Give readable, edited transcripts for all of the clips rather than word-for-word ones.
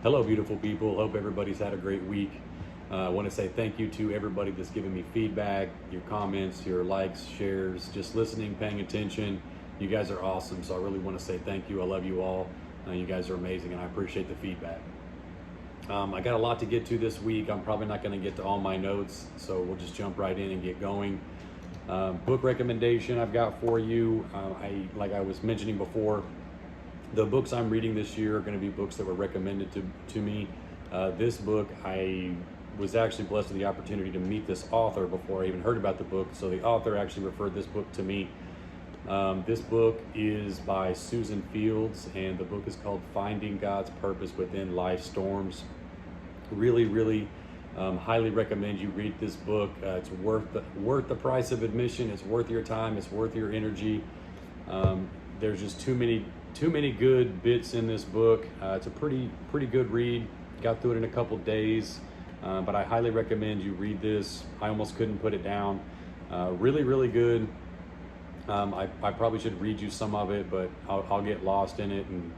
Hello, beautiful people. Hope everybody's had a great week. I want to say thank you to everybody that's given me feedback, your comments, your likes, shares, just listening, paying attention. You guys are awesome. So I really want to say thank you. I love you all. You guys are amazing, and I appreciate the feedback. I got a lot to get to this week. I'm probably not going to get to all my notes, so we'll just jump right in and get going. Book recommendation I've got for you. Like I was mentioning before, the books I'm reading this year are going to be books that were recommended to me. This book, I was actually blessed with the opportunity to meet this author before I even heard about the book. So the author actually referred this book to me. This book is by Susan Fields, and the book is called Finding God's Purpose Within Life Storms. Really, highly recommend you read this book. It's worth the price of admission. It's worth your time. It's worth your energy. There's just too many good bits in this book. It's a pretty good read. Got through it in a couple days, but I highly recommend you read this. I almost couldn't put it down. Really good. I probably should read you some of it, but I'll get lost in it, and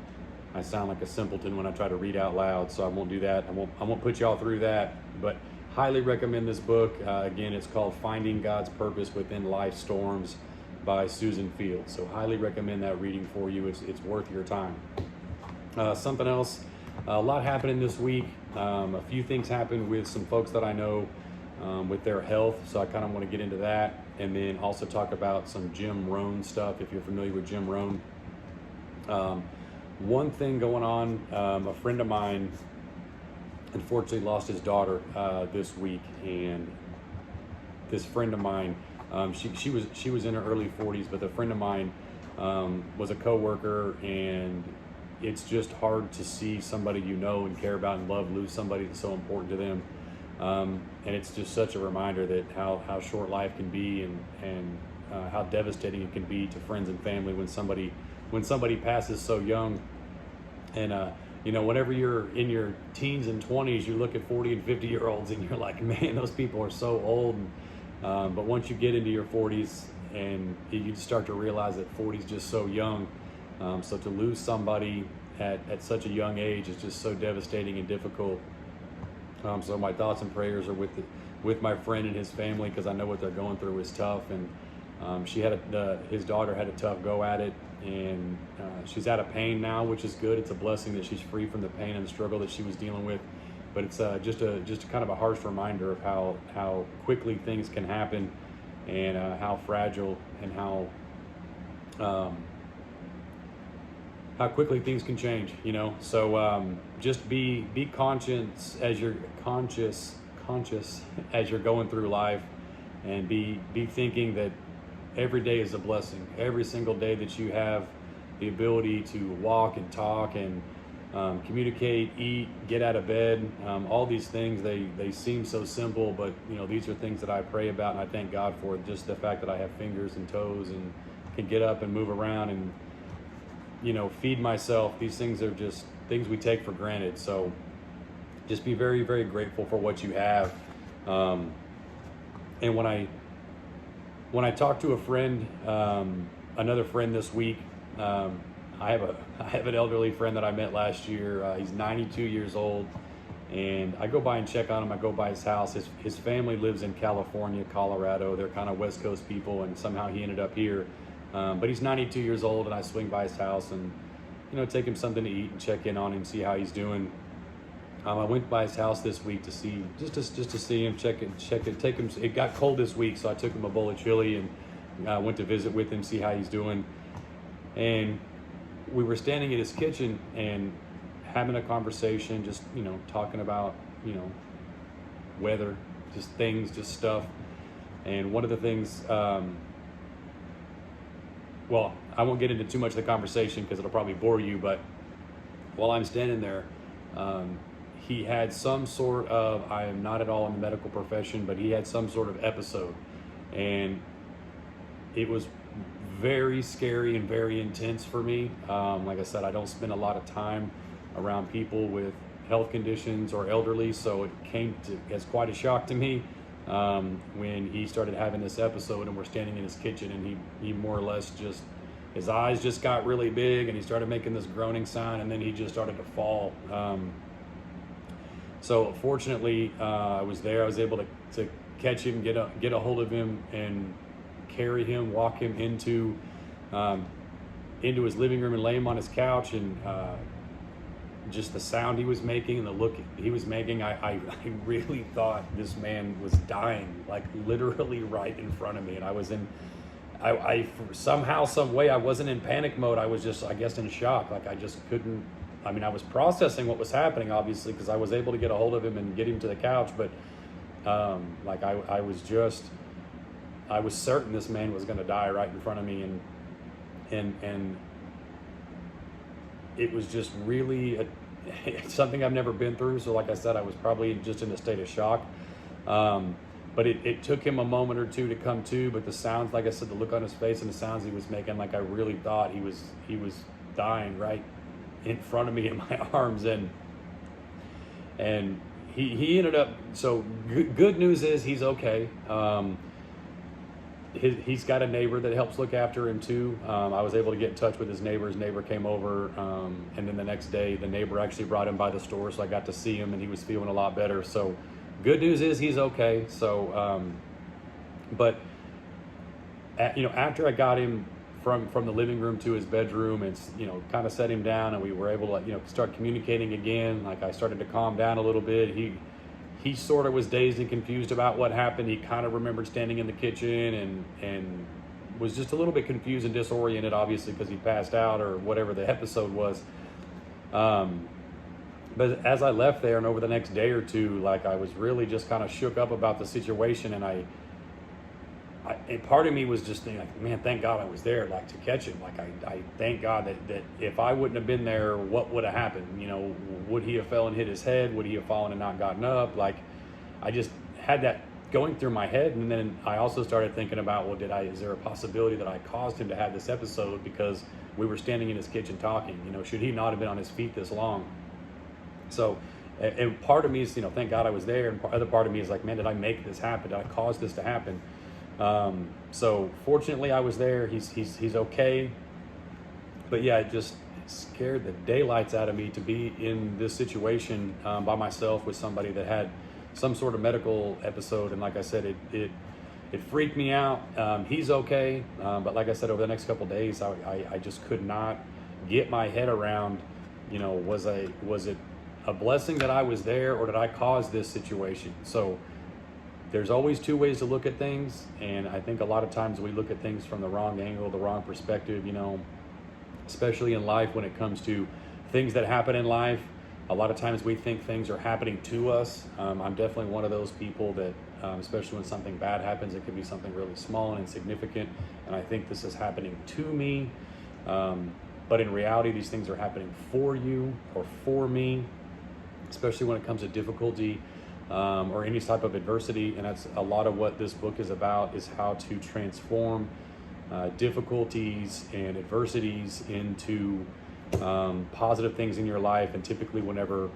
I sound like a simpleton when I try to read out loud, so I won't do that. I won't put y'all through that, but highly recommend this book. Again, it's called Finding God's Purpose Within Life Storms by Susan Fields. So highly recommend that reading for you. It's worth your time. Something else, a lot happening this week. A few things happened with some folks that I know with their health, so I kind of want to get into that, and then also talk about some Jim Rohn stuff, if you're familiar with Jim Rohn. One thing going on, a friend of mine unfortunately lost his daughter this week, and this friend of mine, she was in her early 40s, but a friend of mine was a coworker, and it's just hard to see somebody you know and care about and love lose somebody that's so important to them. And it's just such a reminder that how short life can be, and how devastating it can be to friends and family when somebody passes so young. And whenever you're in your teens and 20s, you look at 40 and 50-year-olds and you're like, man, those people are so old. But once you get into your 40s, and you start to realize that 40 is just so young. So to lose somebody at such a young age is just so devastating and difficult. So my thoughts and prayers are with my friend and his family, because I know what they're going through is tough. And his daughter had a tough go at it, and she's out of pain now, which is good. It's a blessing that she's free from the pain and the struggle that she was dealing with. But it's just a kind of a harsh reminder of how quickly things can happen, and how fragile and how quickly things can change. So just be conscious as you're conscious as you're going through life, and be thinking that every day is a blessing. Every single day that you have the ability to walk and talk and communicate, eat, get out of bed, all these things, they seem so simple, but these are things that I pray about, and I thank God for just the fact that I have fingers and toes and can get up and move around and feed myself. These things are just things we take for granted. So just be very, very grateful for what you have. And when I talk to a friend, another friend this week, I have an elderly friend that I met last year. He's 92 years old, and I go by and check on him. I go by his house. His family lives in California, Colorado. They're kind of West Coast people, and somehow he ended up here. But he's 92 years old, and I swing by his house and take him something to eat and check in on him, see how he's doing. I went by his house this week to see just to see him, check it, take him. It got cold this week, so I took him a bowl of chili and went to visit with him, see how he's doing. And we were standing in his kitchen and having a conversation, just talking about weather, just things, just stuff. And one of the things, well, I won't get into too much of the conversation because it'll probably bore you, but while I'm standing there, he had some sort of, I am not at all in the medical profession, but he had some sort of episode, and it was very scary and very intense for me. Like I said, I don't spend a lot of time around people with health conditions or elderly, so it came as quite a shock to me when he started having this episode, and we're standing in his kitchen, and he more or less just, his eyes just got really big, and he started making this groaning sound, and then he just started to fall. So fortunately, I was there. I was able to catch him, get a hold of him, and carry him, walk him into his living room and lay him on his couch. And just the sound he was making and the look he was making, I really thought this man was dying, like literally right in front of me. And I was in, I somehow, some way, I wasn't in panic mode. I was just, I guess, in shock. Like I just couldn't. I mean, I was processing what was happening, obviously, because I was able to get a hold of him and get him to the couch. But like I was certain this man was going to die right in front of me, and it was just really something I've never been through. So like I said, I was probably just in a state of shock. But it took him a moment or two to come to. But the sounds, like I said, the look on his face and the sounds he was making, like I really thought he was dying right in front of me in my arms. And he ended up, so good news is he's okay. He's got a neighbor that helps look after him too. I was able to get in touch with his neighbor. His neighbor came over, and then the next day the neighbor actually brought him by the store, so I got to see him, and he was feeling a lot better. So good news is he's okay. So but after I got him from the living room to his bedroom, and kind of set him down, and we were able to start communicating again. Like I started to calm down a little bit. He sort of was dazed and confused about what happened. He kind of remembered standing in the kitchen and was just a little bit confused and disoriented, obviously, because he passed out or whatever the episode was. But as I left there and over the next day or two, like I was really just kind of shook up about the situation, and I part of me was just thinking, like, man, thank God I was there, like, to catch him. Like I thank God that if I wouldn't have been there, what would have happened? Would he have fell and hit his head? Would he have fallen and not gotten up? Like, I just had that going through my head. And then I also started thinking about, well, is there a possibility that I caused him to have this episode because we were standing in his kitchen talking? Should he not have been on his feet this long? So, and part of me is, thank God I was there. And other part of me is like, man, did I make this happen? Did I cause this to happen? So fortunately I was there. He's okay. But yeah, it just scared the daylights out of me to be in this situation by myself with somebody that had some sort of medical episode. And like I said, it freaked me out. He's okay. But like I said, over the next couple of days, I just could not get my head around, was it a blessing that I was there, or did I cause this situation? So there's always two ways to look at things, and I think a lot of times we look at things from the wrong angle, the wrong perspective, especially in life when it comes to things that happen in life. A lot of times we think things are happening to us. I'm definitely one of those people that, especially when something bad happens, it could be something really small and insignificant, and I think this is happening to me. But in reality, these things are happening for you or for me, especially when it comes to difficulty. Or any type of adversity. And that's a lot of what this book is about, is how to transform difficulties and adversities into positive things in your life. And typically whenever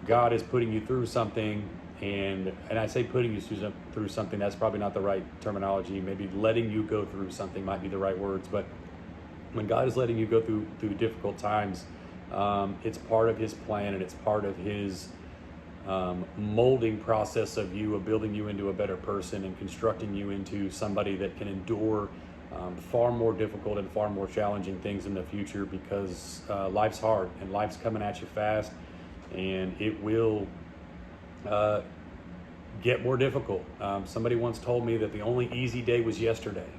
God is putting you through something, and I say putting you through something, that's probably not the right terminology. Maybe letting you go through something might be the right words. But when God is letting you go through difficult times, it's part of his plan, and it's part of his molding process of you, of building you into a better person and constructing you into somebody that can endure far more difficult and far more challenging things in the future, because life's hard and life's coming at you fast, and it will get more difficult. Somebody once told me that the only easy day was yesterday.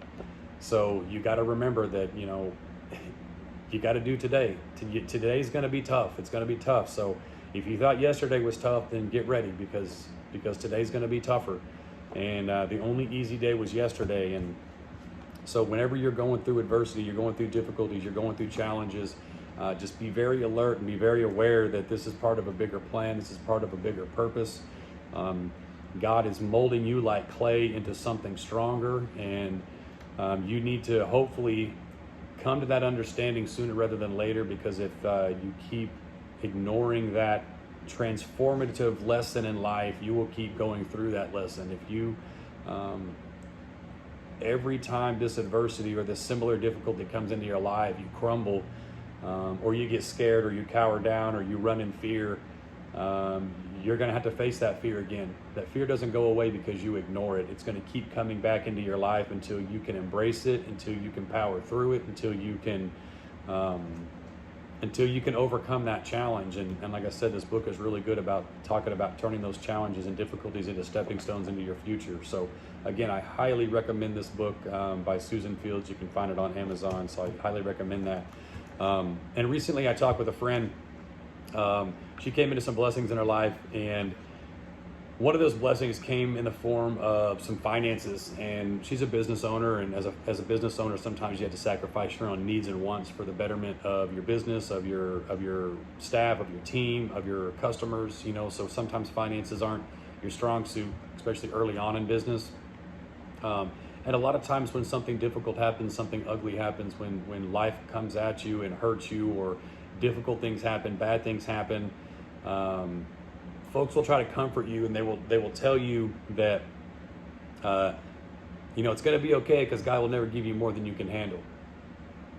So you got to remember that, you got to do today. Today's going to be tough. It's going to be tough. So if you thought yesterday was tough, then get ready, because today's going to be tougher. And the only easy day was yesterday. And so whenever you're going through adversity, you're going through difficulties, you're going through challenges, just be very alert and be very aware that this is part of a bigger plan. This is part of a bigger purpose. God is molding you like clay into something stronger. And you need to hopefully come to that understanding sooner rather than later, because if you keep ignoring that transformative lesson in life, you will keep going through that lesson. If you every time this adversity or this similar difficulty comes into your life, you crumble, or you get scared, or you cower down, or you run in fear, you're going to have to face that fear again. That fear doesn't go away because you ignore it. It's going to keep coming back into your life until you can embrace it, until you can power through it, until you can overcome that challenge. And like I said, this book is really good about talking about turning those challenges and difficulties into stepping stones into your future. So again, I highly recommend this book by Susan Fields. You can find it on Amazon, so I highly recommend that. And recently I talked with a friend. She came into some blessings in her life, and one of those blessings came in the form of some finances. And she's a business owner, and as a business owner, sometimes you have to sacrifice your own needs and wants for the betterment of your business, of your staff, of your team, of your customers. So sometimes finances aren't your strong suit, especially early on in business. And a lot of times when something difficult happens, something ugly happens, when life comes at you and hurts you, or difficult things happen, bad things happen, folks will try to comfort you, and they will tell you that it's going to be okay because God will never give you more than you can handle.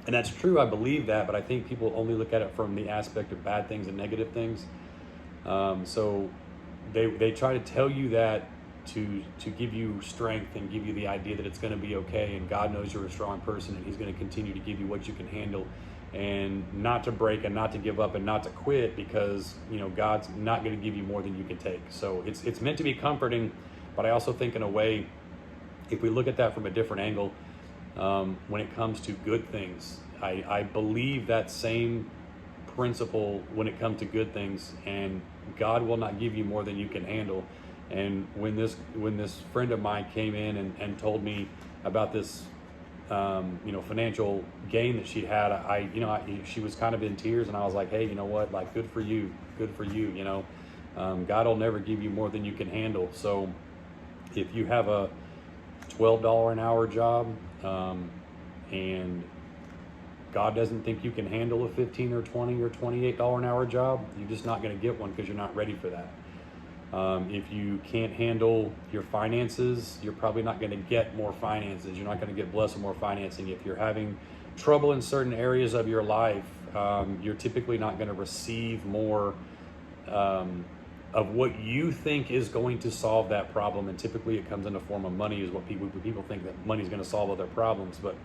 And that's true. I believe that, but I think people only look at it from the aspect of bad things and negative things. So they try to tell you that to give you strength and give you the idea that it's going to be okay, and God knows you're a strong person, and He's going to continue to give you what you can handle, and not to break and not to give up and not to quit, because God's not going to give you more than you can take. So it's meant to be comforting, but I also think in a way, if we look at that from a different angle, when it comes to good things, I believe that same principle when it comes to good things, and God will not give you more than you can handle. And when this friend of mine came in and told me about this financial gain that she had, she was kind of in tears, and I was like, hey, you know what, like, good for you, God will never give you more than you can handle. So if you have a $12 an hour job, and God doesn't think you can handle a $15 or $20 or $28 an hour job, you're just not going to get one because you're not ready for that. If you can't handle your finances, you're probably not going to get more finances. You're not going to get blessed with more financing. If you're having trouble in certain areas of your life, you're typically not going to receive more of what you think is going to solve that problem. And typically it comes in the form of money, is what people think that money is going to solve all their problems. But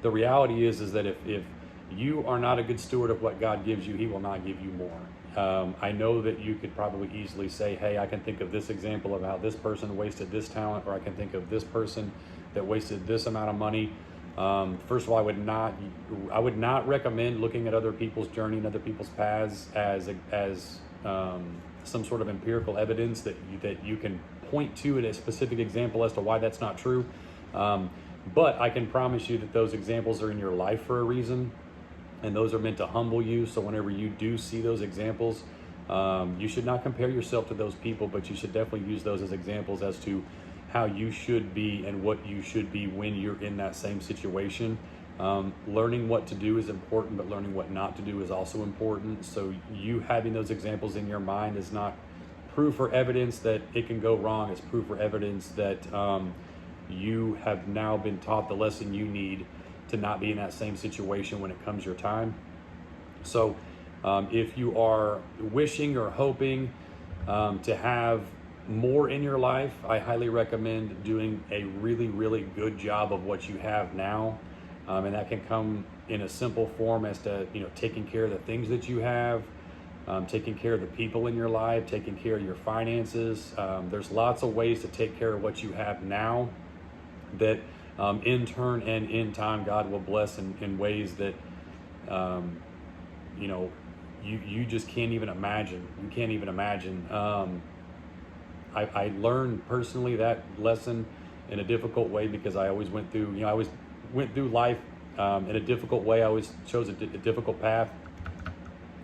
the reality is that if you are not a good steward of what God gives you, He will not give you more. I know that you could probably easily say, hey, I can think of this example of how this person wasted this talent, or I can think of this person that wasted this amount of money. First of all, I would not recommend looking at other people's journey and other people's paths as some sort of empirical evidence that you can point to in a specific example as to why that's not true. But I can promise you that those examples are in your life for a reason. And those are meant to humble you. So whenever you do see those examples, you should not compare yourself to those people, but you should definitely use those as examples as to how you should be and what you should be when you're in that same situation. Learning what to do is important, but learning what not to do is also important. So you having those examples in your mind is not proof or evidence that it can go wrong. It's proof or evidence that you have now been taught the lesson you need to not be in that same situation when it comes your time. So if you are wishing or hoping to have more in your life, I highly recommend doing a really, really good job of what you have now. And that can come in a simple form as to, taking care of the things that you have, taking care of the people in your life, taking care of your finances. There's lots of ways to take care of what you have now that in turn and in time, God will bless in ways that, you just can't even imagine. You can't even imagine. I learned personally that lesson in a difficult way because I always went through life in a difficult way. I always chose a difficult path,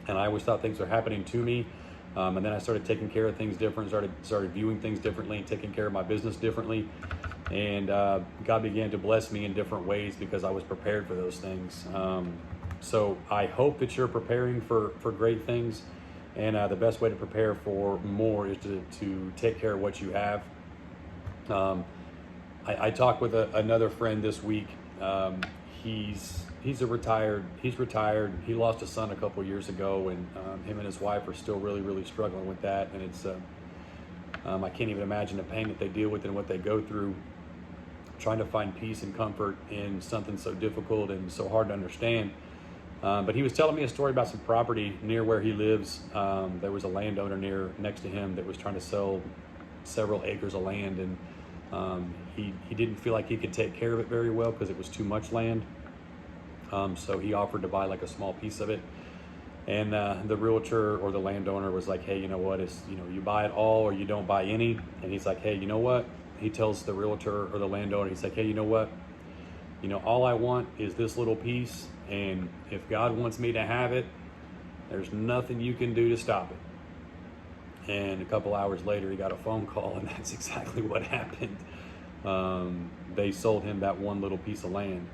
and I always thought things were happening to me. And then I started taking care of things different, started viewing things differently, and taking care of my business differently. And God began to bless me in different ways because I was prepared for those things. So I hope that you're preparing for great things. And the best way to prepare for more is to take care of what you have. I talked with another friend this week. He's he's retired. He lost a son a couple years ago, and him and his wife are still really struggling with that. And it's I can't even imagine the pain that they deal with and what they go through, trying to find peace and comfort in something so difficult and so hard to understand. But he was telling me a story about some property near where he lives. There was a landowner next to him that was trying to sell several acres of land, and he didn't feel like he could take care of it very well because it was too much land. So he offered to buy like a small piece of it. And the realtor or the landowner was like, hey, you know what, you buy it all or you don't buy any. And he's like, hey, you know what? He tells the realtor or the landowner, he's like, hey, you know what? All I want is this little piece. And if God wants me to have it, there's nothing you can do to stop it. And a couple hours later, he got a phone call, and that's exactly what happened. They sold him that one little piece of land.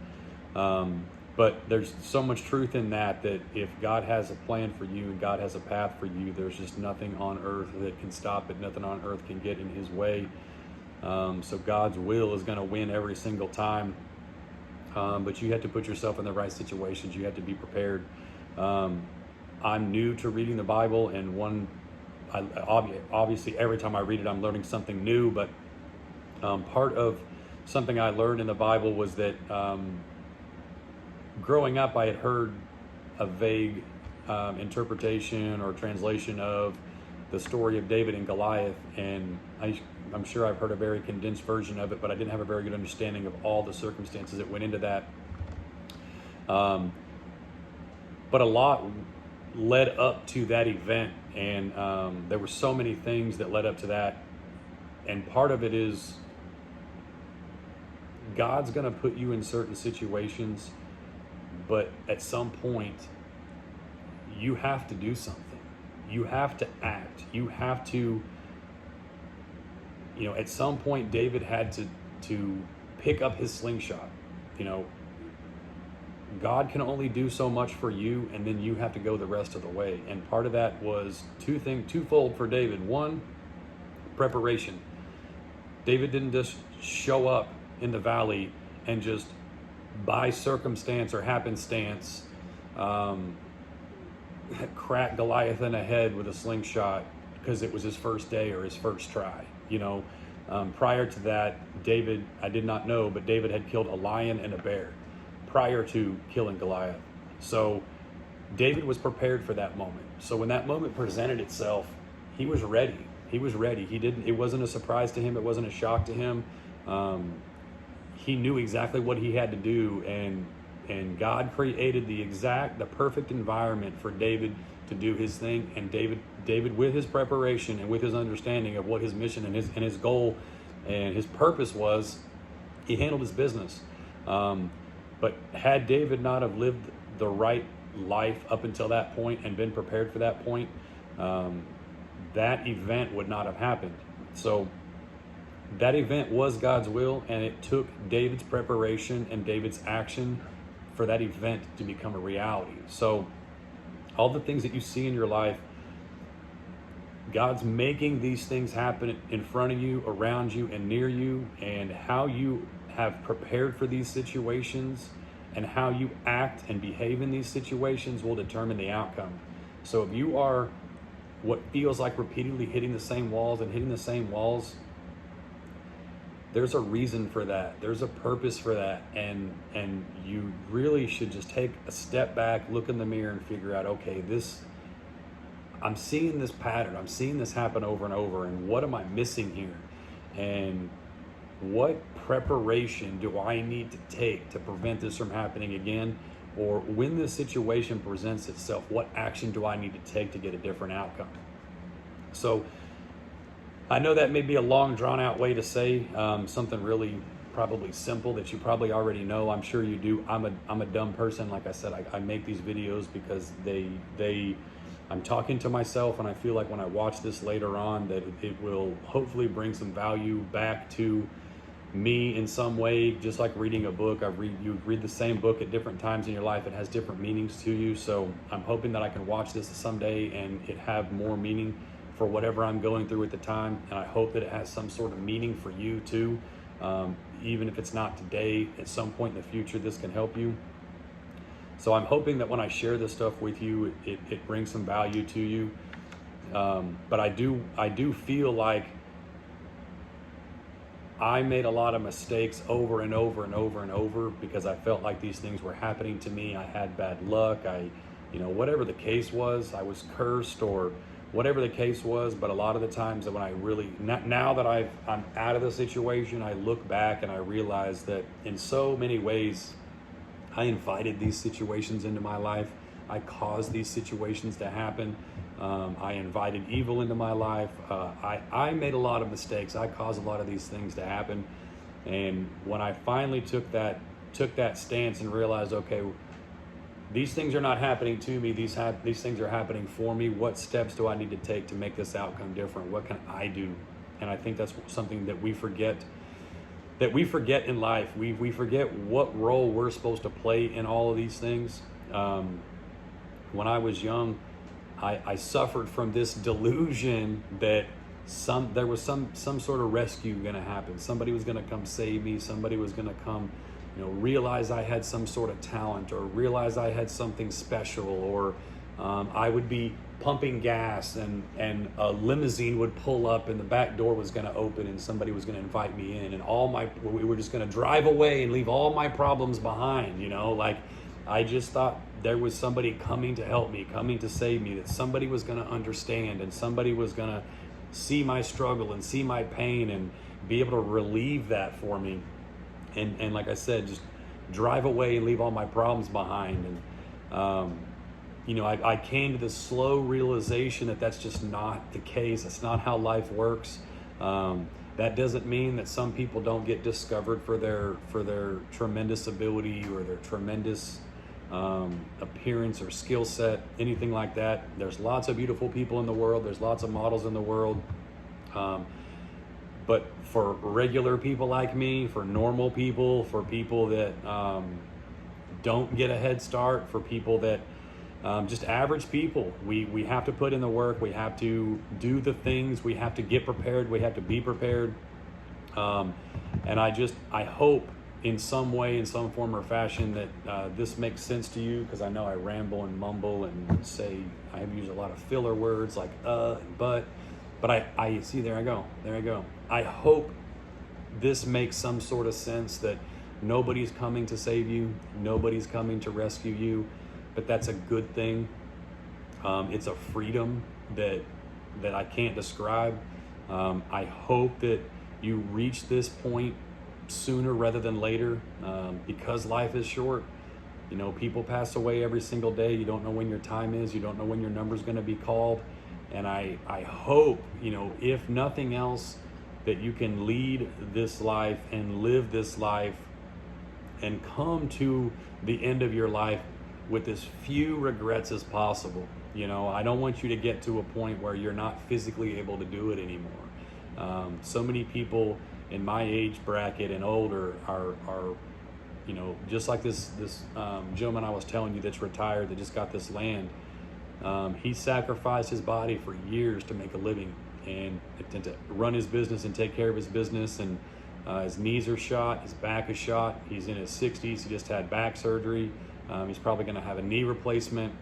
But there's so much truth in that if God has a plan for you and God has a path for you, there's just nothing on earth that can stop it. Nothing on earth can get in his way. So God's will is going to win every single time. But you have to put yourself in the right situations. You have to be prepared. I'm new to reading the Bible, and obviously every time I read it, I'm learning something new. But part of something I learned in the Bible was that growing up, I had heard a vague interpretation or translation of the story of David and Goliath, and I'm sure I've heard a very condensed version of it, but I didn't have a very good understanding of all the circumstances that went into that. But a lot led up to that event, and there were so many things that led up to that. And part of it is God's going to put you in certain situations, but at some point you have to do something. You have to act. You have to, at some point David had to pick up his slingshot. God can only do so much for you, and then you have to go the rest of the way. And part of that was twofold for David. One, preparation. David didn't just show up in the valley and just by circumstance or happenstance crack Goliath in the head with a slingshot because it was his first day or his first try. Prior to that, David, I did not know, but David had killed a lion and a bear prior to killing Goliath. So David was prepared for that moment. So when that moment presented itself, he was ready. He wasn't a surprise to him. It wasn't a shock to him. He knew exactly what he had to do, and God created the perfect environment for David to do his thing. And David, with his preparation and with his understanding of what his mission and his goal and his purpose was, he handled his business. But had David not have lived the right life up until that point and been prepared for that point, that event would not have happened. So that event was God's will, and it took David's preparation and David's action for that event to become a reality. So all the things that you see in your life, God's making these things happen in front of you, around you, and near you, and how you have prepared for these situations and how you act and behave in these situations will determine the outcome. So if you are what feels like repeatedly hitting the same walls, there's a reason for that. There's a purpose for that. And you really should just take a step back, look in the mirror, and figure out, okay, I'm seeing this pattern. I'm seeing this happen over and over. And what am I missing here? And what preparation do I need to take to prevent this from happening again? Or when this situation presents itself, what action do I need to take to get a different outcome? So I know that may be a long, drawn-out way to say something really probably simple that you probably already know. I'm sure you do. I'm a dumb person. Like I said, I make these videos because I'm talking to myself, and I feel like when I watch this later on that it will hopefully bring some value back to me in some way. Just like reading a book, you read the same book at different times in your life. It has different meanings to you. So I'm hoping that I can watch this someday and it have more meaning for whatever I'm going through at the time. And I hope that it has some sort of meaning for you too. Even if it's not today, at some point in the future, this can help you. So I'm hoping that when I share this stuff with you, it brings some value to you. But I do feel like I made a lot of mistakes over and over and over and over because I felt like these things were happening to me. I had bad luck. Whatever the case was, I was cursed or whatever the case was. But a lot of the times that when I really, now that I'm out of the situation, I look back and I realize that in so many ways, I invited these situations into my life. I caused these situations to happen. I invited evil into my life. I made a lot of mistakes. I caused a lot of these things to happen. And when I finally took that stance and realized, okay, these things are not happening to me. These things are happening for me. What steps do I need to take to make this outcome different? What can I do? And I think that's something that we forget. In life. We forget what role we're supposed to play in all of these things. When I was young, I suffered from this delusion that there was some sort of rescue going to happen. Somebody was going to come save me. Somebody was going to come, realize I had some sort of talent or realize I had something special, or I would be pumping gas and a limousine would pull up and the back door was going to open and somebody was going to invite me in, and we were just going to drive away and leave all my problems behind. I just thought there was somebody coming to help me, coming to save me, that somebody was going to understand and somebody was going to see my struggle and see my pain and be able to relieve that for me. And like I said, just drive away and leave all my problems behind. And, I came to this slow realization that that's just not the case. That's not how life works. That doesn't mean that some people don't get discovered for their tremendous ability or their tremendous appearance or skill set, anything like that. There's lots of beautiful people in the world. There's lots of models in the world. But for regular people like me, for normal people, for people that don't get a head start, for people that just average people, we have to put in the work. We have to do the things. We have to get prepared. We have to be prepared. And I hope in some way, in some form or fashion, that this makes sense to you, because I know I ramble and mumble and say, I have used a lot of filler words like and but I see, there I go. I hope this makes some sort of sense, that nobody's coming to save you, nobody's coming to rescue you, but that's a good thing. It's a freedom that I can't describe. I hope that you reach this point sooner rather than later, because life is short. People pass away every single day. You don't know when your time is. You don't know when your number's going to be called. And I hope, if nothing else, that you can lead this life and live this life and come to the end of your life with as few regrets as possible. I don't want you to get to a point where you're not physically able to do it anymore. So many people in my age bracket and older are just like this gentleman I was telling you that's retired, that just got this land. He sacrificed his body for years to make a living and to run his business and take care of his business. And his knees are shot, his back is shot. He's in his 60s. He just had back surgery. He's probably going to have a knee replacement.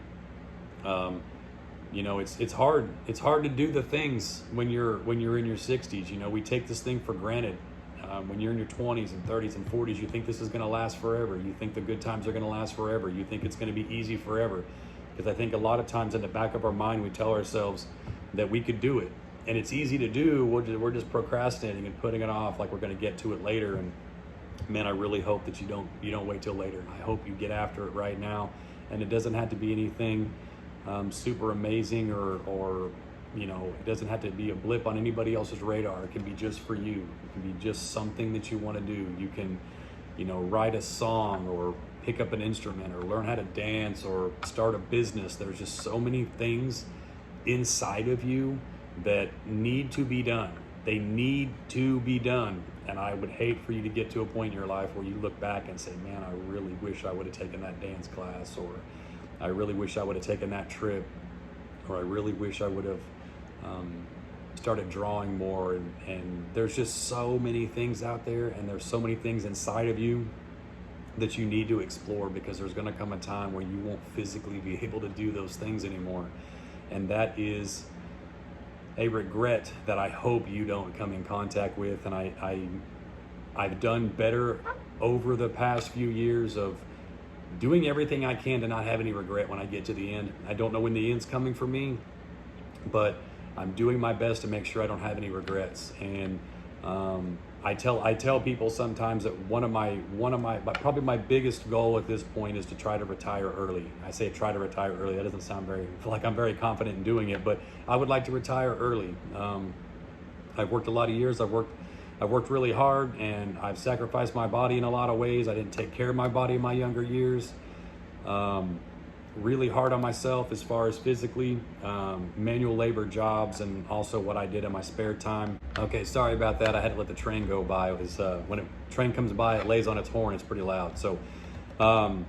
It's hard. It's hard to do the things when you're in your 60s. We take this thing for granted. When you're in your 20s and 30s and 40s, you think this is going to last forever. You think the good times are going to last forever. You think it's going to be easy forever. Because I think a lot of times in the back of our mind, we tell ourselves that we could do it. And it's easy to do. We're just procrastinating and putting it off like we're going to get to it later. And man, I really hope that you don't wait till later. I hope you get after it right now. And it doesn't have to be anything super amazing or it doesn't have to be a blip on anybody else's radar. It can be just for you. It can be just something that you want to do. You can, write a song or pick up an instrument or learn how to dance or start a business. There's just so many things inside of you that need to be done. They need to be done. And I would hate for you to get to a point in your life where you look back and say, man, I really wish I would have taken that dance class, or I really wish I would have taken that trip, or I really wish I would have started drawing more. And there's just so many things out there, and there's so many things inside of you that you need to explore, because there's going to come a time where you won't physically be able to do those things anymore. And that is a regret that I hope you don't come in contact with. And I've done better over the past few years of doing everything I can to not have any regret when I get to the end. I don't know when the end's coming for me, but I'm doing my best to make sure I don't have any regrets. And I tell people sometimes that one of my probably my biggest goal at this point is to try to retire early. I say try to retire early. That doesn't sound like I'm very confident in doing it, but I would like to retire early. I've worked a lot of years. I've worked really hard, and I've sacrificed my body in a lot of ways. I didn't take care of my body in my younger years. Really hard on myself as far as physically, manual labor jobs, and also what I did in my spare time. Okay, sorry about that. I had to let the train go by. It was when a train comes by, it lays on its horn. It's pretty loud. So I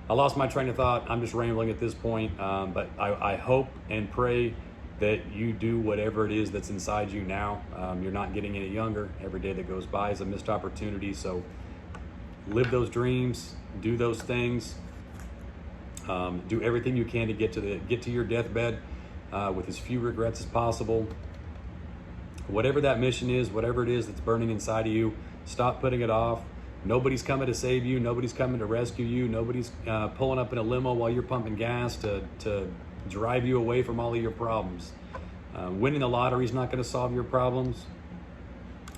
lost my train of thought. I'm just rambling at this point, but I hope and pray that you do whatever it is that's inside you now. You're not getting any younger. Every day that goes by is a missed opportunity. So live those dreams, do those things. Do everything you can to get to your deathbed with as few regrets as possible. Whatever that mission is, whatever it is that's burning inside of you, stop putting it off. Nobody's coming to save you. Nobody's coming to rescue you. Nobody's pulling up in a limo while you're pumping gas to drive you away from all of your problems. Winning the lottery is not going to solve your problems.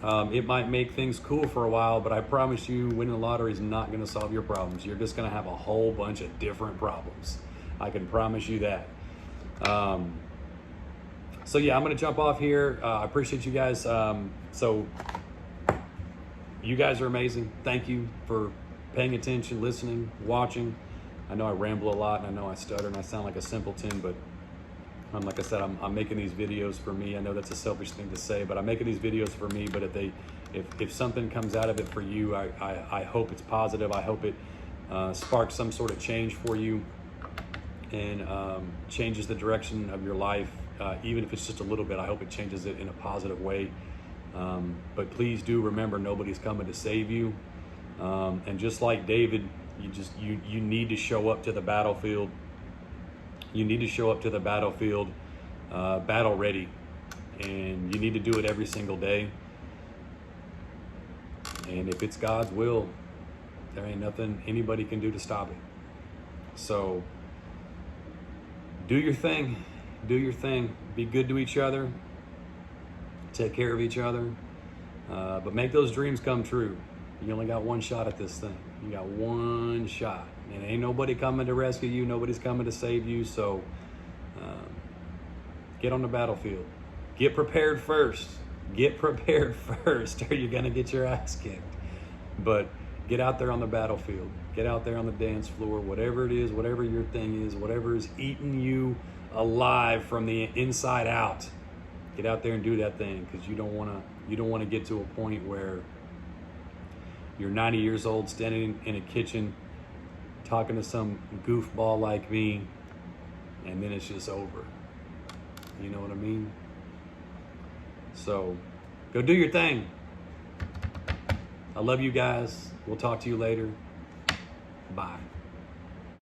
It might make things cool for a while, but I promise you, winning the lottery is not going to solve your problems. You're just going to have a whole bunch of different problems. I can promise you that. So yeah, I'm going to jump off here. I appreciate you guys. So you guys are amazing. Thank you for paying attention, listening, watching. I know I ramble a lot, and I know I stutter and I sound like a simpleton, but like I said, I'm making these videos for me. I know that's a selfish thing to say, but I'm making these videos for me. But if something comes out of it for you, I hope it's positive. I hope it sparks some sort of change for you, and changes the direction of your life. Even if it's just a little bit, I hope it changes it in a positive way. But please do remember, nobody's coming to save you. And just like David, you need to show up to the battlefield. You need to show up to the battlefield battle ready, and you need to do it every single day. And if it's God's will, there ain't nothing anybody can do to stop it. So do your thing. Do your thing. Be good to each other. Take care of each other. But make those dreams come true. You only got one shot at this thing. You got one shot. And ain't nobody coming to rescue you. Nobody's coming to save you. So get on the battlefield. Get prepared first. Get prepared first, or you're going to get your ass kicked. But get out there on the battlefield. Get out there on the dance floor. Whatever it is, whatever your thing is, whatever is eating you alive from the inside out, get out there and do that thing, because you don't want to get to a point where you're 90 years old standing in a kitchen talking to some goofball like me, and then it's just over. You know what I mean? So go do your thing. I love you guys. We'll talk to you later. Bye.